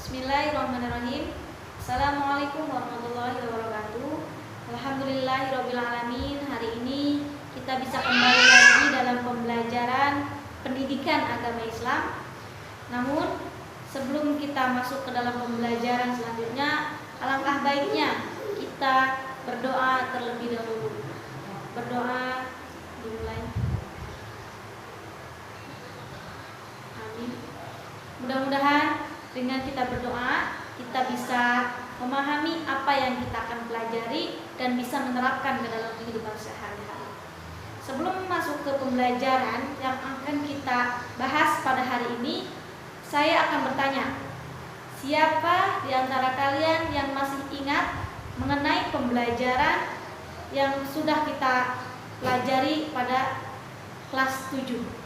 Bismillahirrahmanirrahim. Assalamualaikum warahmatullahi wabarakatuh. Alhamdulillahirabbil alamin. Hari ini kita bisa kembali lagi dalam pembelajaran pendidikan agama Islam. Namun sebelum kita masuk ke dalam pembelajaran selanjutnya, alangkah baiknya kita berdoa terlebih dahulu. Berdoa dimulai. Amin. Mudah-mudahan dengan kita berdoa, kita bisa memahami apa yang kita akan pelajari dan bisa menerapkan ke dalam kehidupan sehari-hari. Sebelum masuk ke pembelajaran yang akan kita bahas pada hari ini, saya akan bertanya, siapa di antara kalian yang masih ingat mengenai pembelajaran yang sudah kita pelajari pada kelas 7?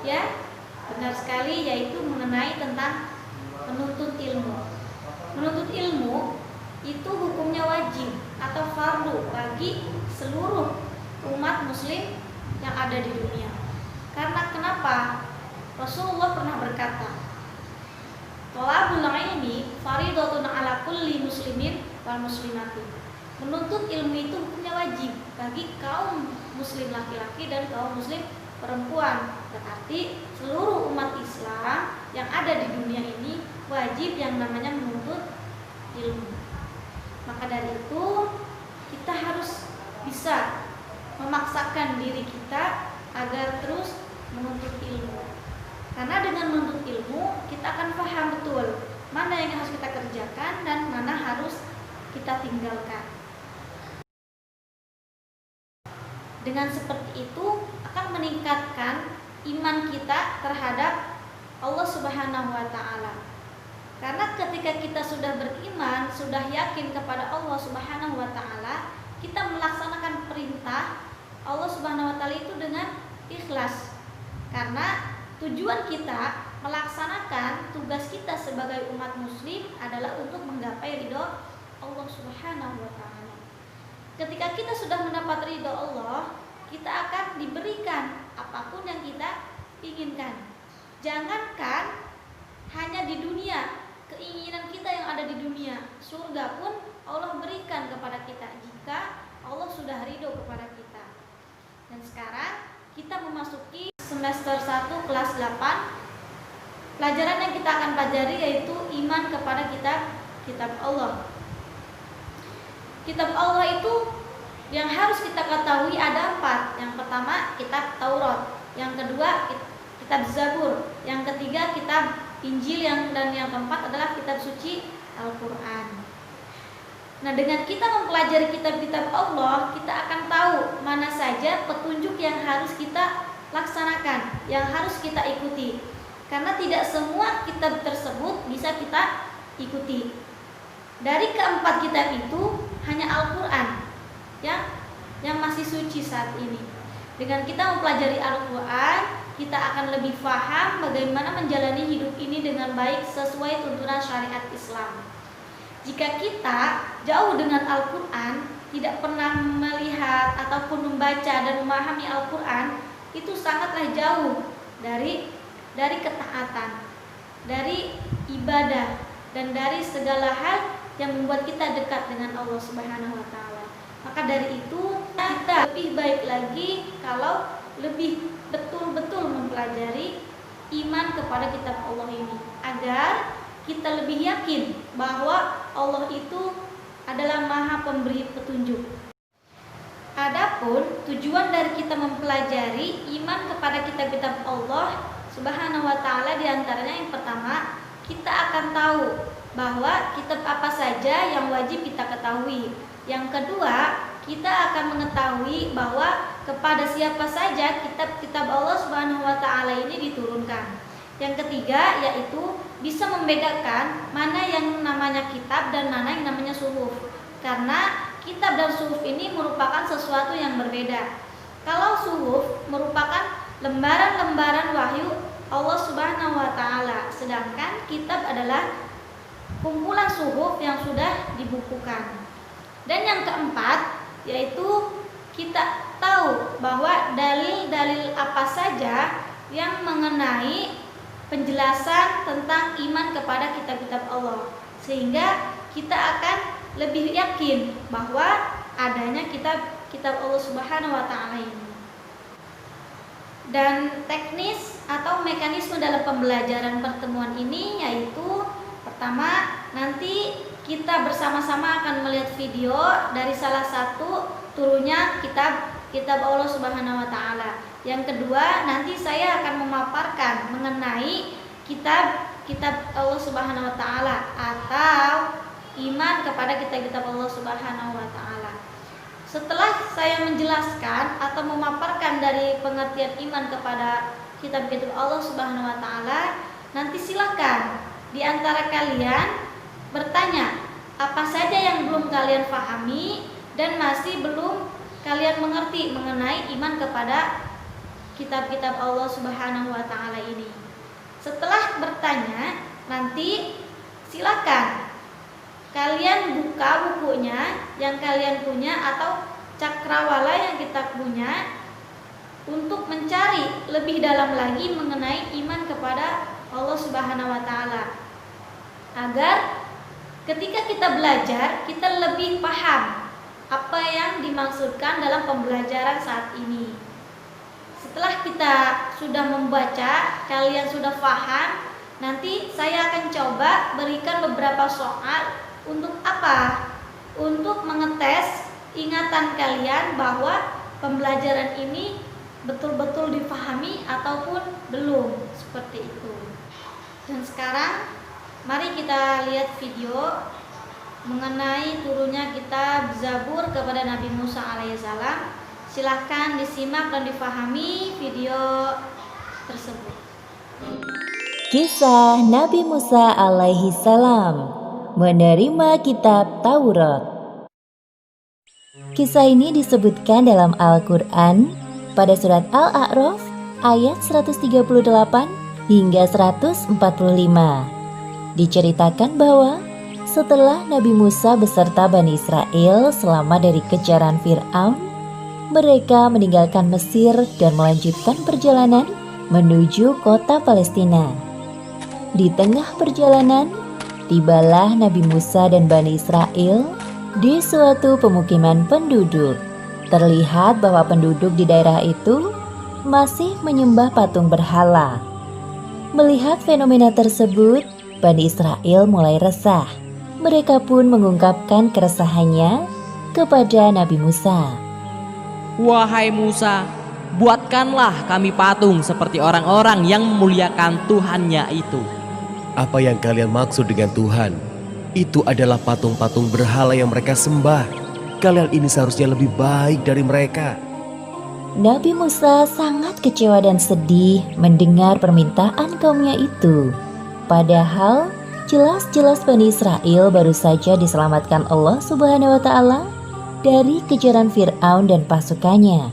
Ya, benar sekali, yaitu mengenai tentang menuntut ilmu. Menuntut ilmu itu hukumnya wajib atau fardu bagi seluruh umat muslim yang ada di dunia. Karena kenapa? Rasulullah pernah berkata, "Thalabul ilmi fardhatun ala kulli muslimin wal muslimati." Menuntut ilmu itu hukumnya wajib bagi kaum muslim laki-laki dan kaum muslim perempuan. Berarti seluruh umat Islam yang ada di dunia ini wajib yang namanya menuntut ilmu. Maka dari itu kita harus bisa memaksakan diri kita agar terus menuntut ilmu. Karena dengan menuntut ilmu kita akan paham betul mana yang harus kita kerjakan dan mana harus kita tinggalkan. Dengan seperti itu akan meningkatkan iman kita terhadap Allah Subhanahu wa taala. Karena ketika kita sudah beriman, sudah yakin kepada Allah Subhanahu wa taala, kita melaksanakan perintah Allah Subhanahu wa taala itu dengan ikhlas. Karena tujuan kita melaksanakan tugas kita sebagai umat muslim adalah untuk menggapai ridho Allah Subhanahu wa taala. Ketika kita sudah mendapat ridho Allah, kita akan diberikan apapun yang kita inginkan. Jangankan hanya di dunia, keinginan kita yang ada di dunia, surga pun Allah berikan kepada kita jika Allah sudah ridho kepada kita. Dan sekarang kita memasuki semester 1 kelas 8. Pelajaran yang kita akan pelajari yaitu iman kepada kitab Allah. Kitab Allah itu yang harus kita ketahui ada 4. Yang pertama kitab Taurat, yang kedua kitab Zabur, yang ketiga kitab Injil, dan yang keempat adalah kitab suci Al-Quran. Nah, dengan kita mempelajari kitab-kitab Allah, kita akan tahu mana saja petunjuk yang harus kita laksanakan, yang harus kita ikuti. Karena tidak semua kitab tersebut bisa kita ikuti. Dari keempat kitab itu hanya Al-Quran yang masih suci saat ini. Dengan kita mempelajari Al-Quran, kita akan lebih paham bagaimana menjalani hidup ini dengan baik sesuai tuntunan syariat Islam. Jika kita jauh dengan Al-Quran, tidak pernah melihat ataupun membaca dan memahami Al-Quran, itu sangatlah jauh dari ketaatan, dari ibadah, dan dari segala hal yang membuat kita dekat dengan Allah Subhanahu wa taala. Maka dari itu kita lebih baik lagi kalau lebih betul-betul mempelajari iman kepada kitab Allah ini, agar kita lebih yakin bahwa Allah itu adalah Maha Pemberi petunjuk. Adapun tujuan dari kita mempelajari iman kepada kitab-kitab Allah Subhanahu wa taala, diantaranya yang pertama, kita akan tahu bahwa kitab apa saja yang wajib kita ketahui. Yang kedua, kita akan mengetahui bahwa kepada siapa saja kitab-kitab Allah Subhanahu wa taala ini diturunkan. Yang ketiga, yaitu bisa membedakan mana yang namanya kitab dan mana yang namanya suhuf. Karena kitab dan suhuf ini merupakan sesuatu yang berbeda. Kalau suhuf merupakan lembaran-lembaran wahyu Allah Subhanahu wa taala, sedangkan kitab adalah kumpulan suhuf yang sudah dibukukan. Dan yang keempat, yaitu kita tahu bahwa dalil-dalil apa saja yang mengenai penjelasan tentang iman kepada kitab-kitab Allah, sehingga kita akan lebih yakin bahwa adanya kitab Allah Subhanahu wa taala ini. Dan teknis atau mekanisme dalam pembelajaran pertemuan ini yaitu, pertama, nanti kita bersama-sama akan melihat video dari salah satu turunnya kitab Allah Subhanahu wa taala. Yang kedua, nanti saya akan memaparkan mengenai kitab Allah Subhanahu wa taala atau iman kepada kitab-kitab Allah Subhanahu wa taala. Setelah saya menjelaskan atau memaparkan dari pengertian iman kepada kitab-kitab Allah Subhanahu wa taala, nanti silakan di antara kalian bertanya apa saja yang belum kalian pahami dan masih belum kalian mengerti mengenai iman kepada kitab-kitab Allah Subhanahu wa taala ini. Setelah bertanya, nanti silakan kalian buka bukunya yang kalian punya atau cakrawala yang kita punya untuk mencari lebih dalam lagi mengenai iman kepada Allah Subhanahu wa taala, agar ketika kita belajar kita lebih paham apa yang dimaksudkan dalam pembelajaran saat ini. Setelah kita sudah membaca, kalian sudah paham, nanti saya akan coba berikan beberapa soal. Untuk apa? Untuk mengetes ingatan kalian bahwa pembelajaran ini betul-betul dipahami ataupun belum, seperti itu. Dan sekarang mari kita lihat video mengenai turunnya kitab Zabur kepada Nabi Musa alaihissalam. Silahkan disimak dan difahami video tersebut. Kisah Nabi Musa alaihissalam menerima kitab Taurat. Kisah ini disebutkan dalam Al-Quran pada surat Al-A'raf ayat 138 hingga 145. Diceritakan bahwa setelah Nabi Musa beserta Bani Israel selamat dari kejaran Fir'aun, mereka meninggalkan Mesir dan melanjutkan perjalanan menuju kota Palestina. Di tengah perjalanan, tibalah Nabi Musa dan Bani Israel di suatu pemukiman penduduk. Terlihat bahwa penduduk di daerah itu masih menyembah patung berhala. Melihat fenomena tersebut, Bani Israel mulai resah. Mereka pun mengungkapkan keresahannya kepada Nabi Musa. Wahai Musa, buatkanlah kami patung seperti orang-orang yang memuliakan Tuhannya itu. Apa yang kalian maksud dengan Tuhan? Itu adalah patung-patung berhala yang mereka sembah. Kalian ini seharusnya lebih baik dari mereka. Nabi Musa sangat kecewa dan sedih mendengar permintaan kaumnya itu. Padahal jelas-jelas Bani Israel baru saja diselamatkan Allah Subhanahu wa taala dari kejaran Fir'aun dan pasukannya.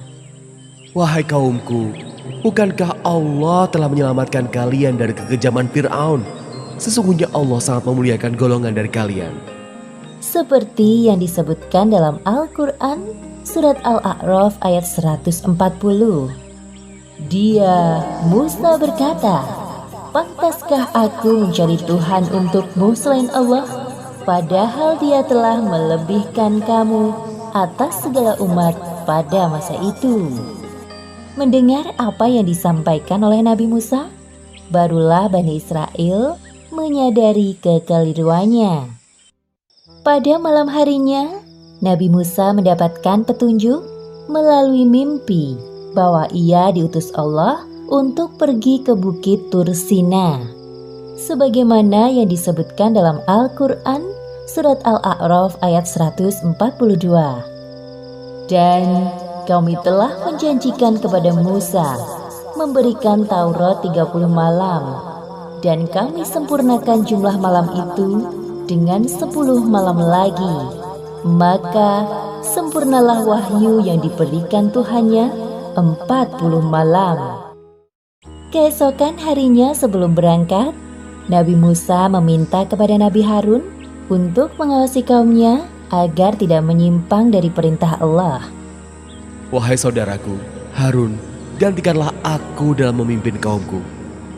Wahai kaumku, bukankah Allah telah menyelamatkan kalian dari kekejaman Fir'aun? Sesungguhnya Allah sangat memuliakan golongan dari kalian. Seperti yang disebutkan dalam Al-Quran surat Al-A'raf ayat 140. Dia, Musa berkata, pantaskah aku mencari Tuhan untukmu selain Allah, padahal dia telah melebihkan kamu atas segala umat pada masa itu. Mendengar apa yang disampaikan oleh Nabi Musa, barulah Bani Israel menyadari kekeliruannya. Pada malam harinya, Nabi Musa mendapatkan petunjuk melalui mimpi bahwa ia diutus Allah untuk pergi ke bukit Tur Sina, sebagaimana yang disebutkan dalam Al-Quran surat Al-A'raf ayat 142. Dan kami telah menjanjikan kepada Musa memberikan Taurat 30 malam, dan kami sempurnakan jumlah malam itu dengan 10 malam lagi. Maka sempurnalah wahyu yang diberikan Tuhannya 40 malam. Keesokan harinya sebelum berangkat, Nabi Musa meminta kepada Nabi Harun untuk mengawasi kaumnya agar tidak menyimpang dari perintah Allah. Wahai saudaraku, Harun, gantikanlah aku dalam memimpin kaumku.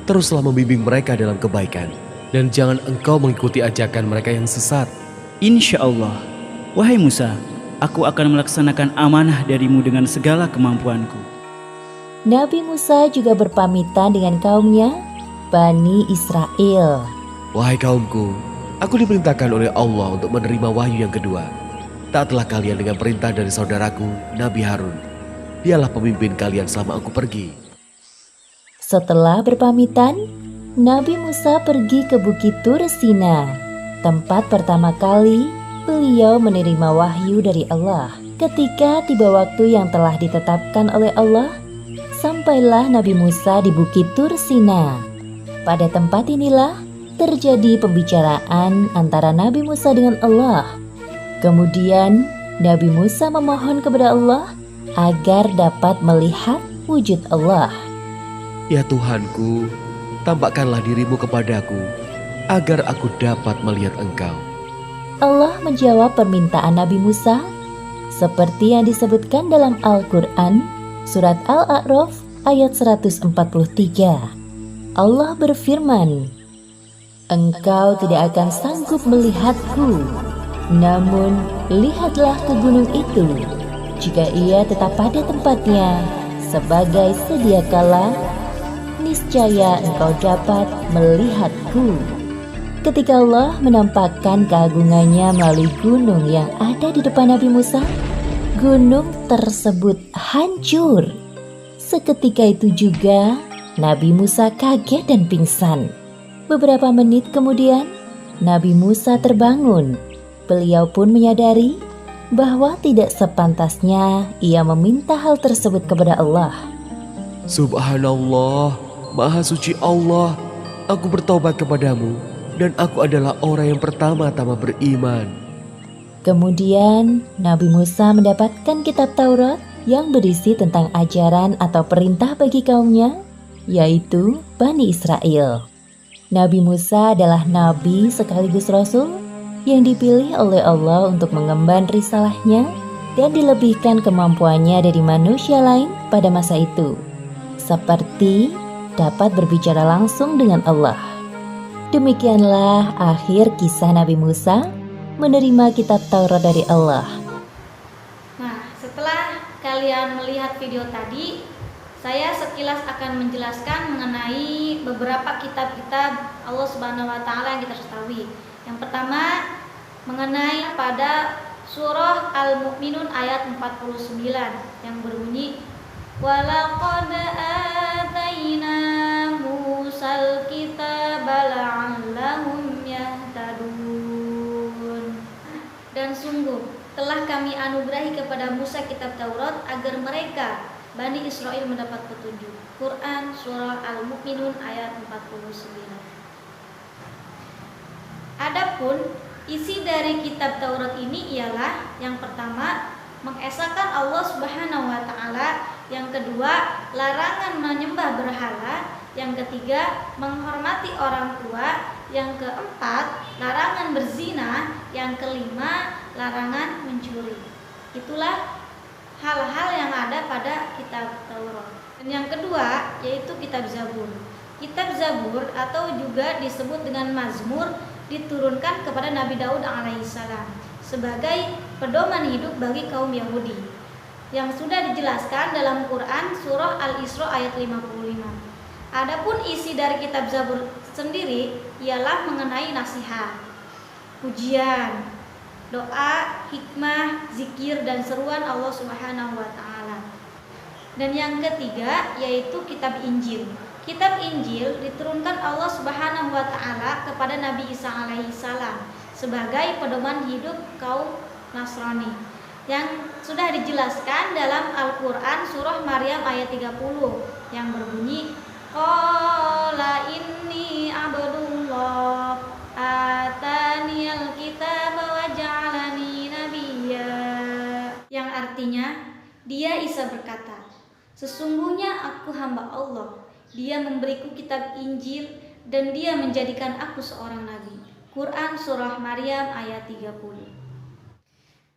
Teruslah membimbing mereka dalam kebaikan, dan jangan engkau mengikuti ajakan mereka yang sesat. Insya Allah, wahai Musa, aku akan melaksanakan amanah darimu dengan segala kemampuanku. Nabi Musa juga berpamitan dengan kaumnya, Bani Israel. Wahai kaumku, aku diperintahkan oleh Allah untuk menerima wahyu yang kedua. Taatlah kalian dengan perintah dari saudaraku, Nabi Harun. Dialah pemimpin kalian selama aku pergi. Setelah berpamitan, Nabi Musa pergi ke Bukit Tur Sina, tempat pertama kali beliau menerima wahyu dari Allah. Ketika tiba waktu yang telah ditetapkan oleh Allah, sampailah Nabi Musa di Bukit Tur Sina. Pada tempat inilah terjadi pembicaraan antara Nabi Musa dengan Allah. Kemudian Nabi Musa memohon kepada Allah agar dapat melihat wujud Allah. Ya Tuhanku, tampakkanlah dirimu kepadaku, agar aku dapat melihat engkau. Allah menjawab permintaan Nabi Musa seperti yang disebutkan dalam Al-Quran, Surat Al-A'raf ayat 143. Allah berfirman, "Engkau tidak akan sanggup melihatku, namun lihatlah ke gunung itu. Jika ia tetap pada tempatnya sebagai sedia kala, niscaya engkau dapat melihatku." Ketika Allah menampakkan keagungannya melalui gunung yang ada di depan Nabi Musa, gunung tersebut hancur. Seketika itu juga Nabi Musa kaget dan pingsan. Beberapa menit kemudian, Nabi Musa terbangun. Beliau pun menyadari bahwa tidak sepantasnya ia meminta hal tersebut kepada Allah. Subhanallah, Maha Suci Allah, aku bertobat kepadamu, dan aku adalah orang yang pertama-tama beriman. Kemudian Nabi Musa mendapatkan kitab Taurat yang berisi tentang ajaran atau perintah bagi kaumnya, yaitu Bani Israel. Nabi Musa adalah nabi sekaligus rasul yang dipilih oleh Allah untuk mengemban risalahnya dan dilebihkan kemampuannya dari manusia lain pada masa itu, seperti dapat berbicara langsung dengan Allah. Demikianlah akhir kisah Nabi Musa menerima kitab Taurat dari Allah. Nah, setelah kalian melihat video tadi, saya sekilas akan menjelaskan mengenai beberapa kitab-kitab Allah Subhanahu wa taala yang kita ketahui. Yang pertama, mengenai pada surah Al-Mu'minun ayat 49 yang berbunyi, "Walaqad atayna Musal kitaba la'allahum yahtadun." Dan sungguh telah kami anugerahi kepada Musa kitab Taurat agar mereka Bani Israel mendapat petunjuk. Quran surah Al-Mu'minun ayat 49. Adapun isi dari kitab Taurat ini ialah yang pertama, mengesahkan Allah Subhanahu wa taala, yang kedua, larangan menyembah berhala, yang ketiga, menghormati orang tua, yang keempat, larangan berzina, yang kelima, larangan mencuri. Itulah hal-hal yang ada pada kitab Taurat. Dan yang kedua yaitu kitab Zabur. Kitab Zabur atau juga disebut dengan Mazmur diturunkan kepada Nabi Daud alaihissalam sebagai pedoman hidup bagi kaum Yahudi, yang sudah dijelaskan dalam Quran surah Al-Isra ayat 55. Adapun isi dari kitab Zabur sendiri ialah mengenai nasihat, pujian, doa, hikmah, zikir, dan seruan Allah Subhanahu wa taala. Dan yang ketiga yaitu kitab Injil. Kitab Injil diturunkan Allah Subhanahu wa taala kepada Nabi Isa alaihissalam sebagai pedoman hidup kaum Nasrani, yang sudah dijelaskan dalam Al-Qur'an surah Maryam ayat 30 yang berbunyi, "Qala inni abdullah ataniyal kitaba wa ja'alani nabiyya." Yang artinya, dia Isa berkata, "Sesungguhnya aku hamba Allah. Dia memberiku kitab Injil dan dia menjadikan aku seorang nabi." Quran surah Maryam ayat 30.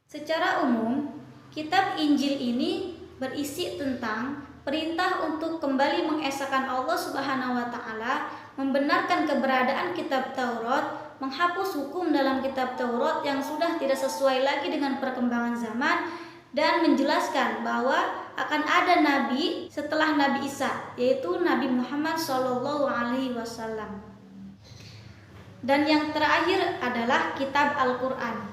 Secara umum, kitab Injil ini berisi tentang perintah untuk kembali mengesahkan Allah Subhanahu wa taala, membenarkan keberadaan kitab Taurat, menghapus hukum dalam kitab Taurat yang sudah tidak sesuai lagi dengan perkembangan zaman, dan menjelaskan bahwa akan ada nabi setelah Nabi Isa, yaitu Nabi Muhammad SAW. Dan yang terakhir adalah kitab Al-Qur'an.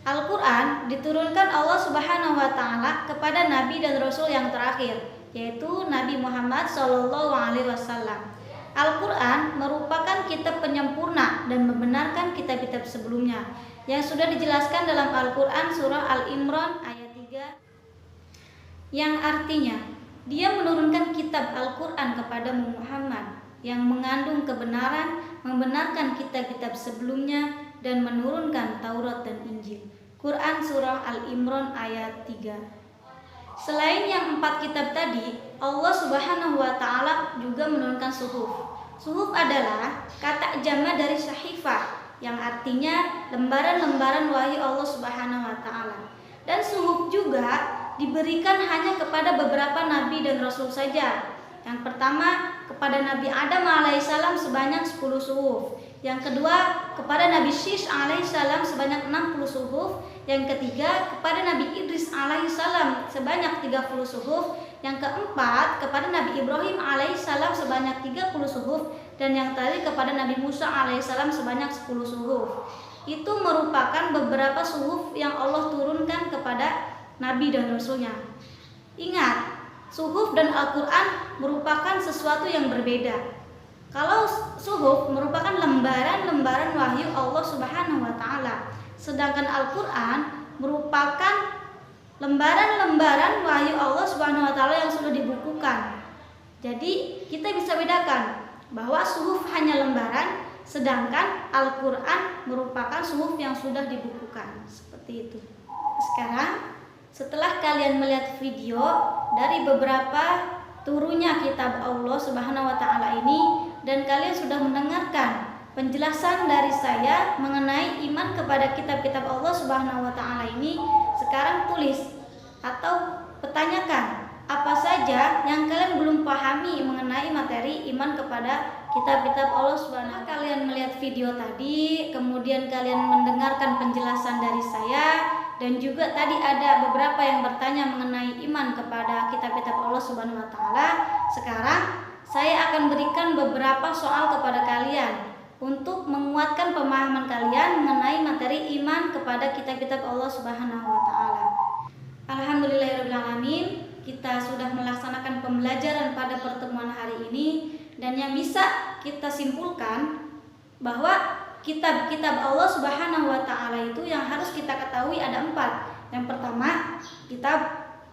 Al-Qur'an diturunkan Allah Subhanahu wa taala kepada nabi dan rasul yang terakhir, yaitu Nabi Muhammad SAW. Al-Quran merupakan kitab penyempurna dan membenarkan kitab-kitab sebelumnya yang sudah dijelaskan dalam Al-Quran surah Al-Imran ayat 3, yang artinya dia menurunkan kitab Al-Quran kepada Muhammad yang mengandung kebenaran, membenarkan kitab-kitab sebelumnya, dan menurunkan Taurat dan Injil. Quran surah Al-Imran ayat 3. Selain yang 4 kitab tadi, Allah Subhanahu wa taala juga menurunkan suhuf. Suhuf adalah kata jamak dari syahifah yang artinya lembaran-lembaran wahyu Allah Subhanahu wa taala. Dan suhuf juga diberikan hanya kepada beberapa nabi dan rasul saja. Yang pertama kepada Nabi Adam alaihissalam sebanyak 10 suhuf. Yang kedua kepada Nabi Syis alaihissalam sebanyak 60 suhuf. Yang ketiga kepada Nabi Idris alaihissalam sebanyak 30 suhuf. Yang keempat kepada Nabi Ibrahim alaihissalam sebanyak 30 suhuf. Dan yang terakhir kepada Nabi Musa alaihissalam sebanyak 10 suhuf. Itu merupakan beberapa suhuf yang Allah turunkan kepada Nabi dan Rasulnya. Ingat, suhuf dan Al-Quran merupakan sesuatu yang berbeda. Kalau suhuf merupakan lembaran-lembaran wahyu Allah Subhanahu wa taala, sedangkan Al-Quran merupakan lembaran-lembaran wahyu Allah Subhanahu wa taala yang sudah dibukukan. Jadi kita bisa bedakan bahwa suhuf hanya lembaran, sedangkan Al-Quran merupakan suhuf yang sudah dibukukan. Seperti itu. Sekarang setelah kalian melihat video dari beberapa turunnya kitab Allah Subhanahu wa taala ini, dan kalian sudah mendengarkan penjelasan dari saya mengenai iman kepada kitab-kitab Allah Subhanahu wa taala ini, sekarang tulis atau pertanyakan apa saja yang kalian belum pahami mengenai materi iman kepada kitab-kitab Allah Subhanahu wa taala. Kalian melihat video tadi, kemudian kalian mendengarkan penjelasan dari saya, dan juga tadi ada beberapa yang bertanya mengenai iman kepada kitab-kitab Allah Subhanahu wa taala. Sekarang saya akan berikan beberapa soal kepada kalian untuk menguatkan pemahaman kalian mengenai materi iman kepada kitab-kitab Allah Subhanahu wa taala. Alhamdulillahirabbil alamin, kita sudah melaksanakan pembelajaran pada pertemuan hari ini, dan yang bisa kita simpulkan bahwa kitab-kitab Allah Subhanahu wa taala itu yang harus kita ketahui ada 4. Yang pertama, kitab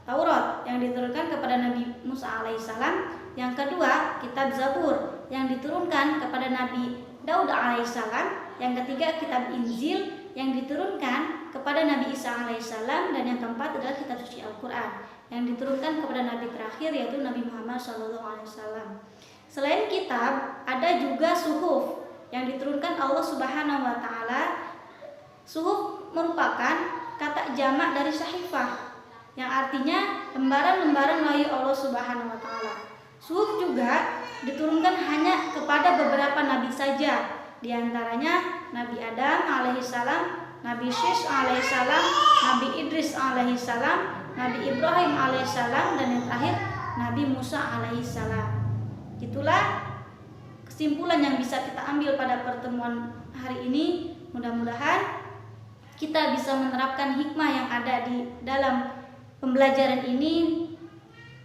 Taurat yang diturunkan kepada Nabi Musa alaihissalam. Yang kedua, kitab Zabur yang diturunkan kepada Nabi Daud alaihissalam. Yang ketiga, kitab Injil yang diturunkan kepada Nabi Isa alaihissalam. Dan yang keempat adalah kitab suci Al-Quran yang diturunkan kepada Nabi terakhir, yaitu Nabi Muhammad SAW. Selain kitab, ada juga suhuf yang diturunkan Allah Subhanahu wa taala. Suhuf merupakan kata jamak dari syahifah yang artinya lembaran-lembaran wahyu Allah Subhanahu wa taala. Suhuf juga diturunkan hanya kepada beberapa nabi saja, di antaranya Nabi Adam alaihissalam, Nabi Syis alaihissalam, Nabi Idris alaihissalam, Nabi Ibrahim alaihissalam, dan yang terakhir Nabi Musa alaihissalam. Itulah kesimpulan yang bisa kita ambil pada pertemuan hari ini. Mudah-mudahan kita bisa menerapkan hikmah yang ada di dalam pembelajaran ini,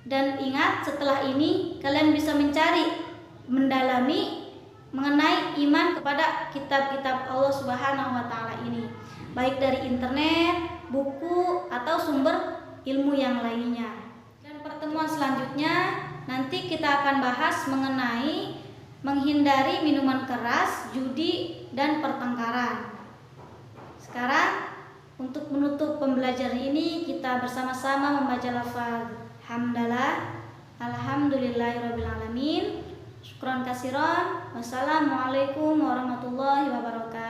dan ingat, setelah ini kalian bisa mencari, mendalami mengenai iman kepada kitab-kitab Allah Subhanahu wa taala ini, baik dari internet, buku, atau sumber ilmu yang lainnya. Dan pertemuan selanjutnya nanti kita akan bahas mengenai menghindari minuman keras, judi, dan pertengkaran. Sekarang untuk menutup pembelajaran ini, kita bersama-sama membaca lafaz hamdalah, alhamdulillahirabbil alamin, syukran katsiran, wassalamualaikum warahmatullahi wabarakatuh.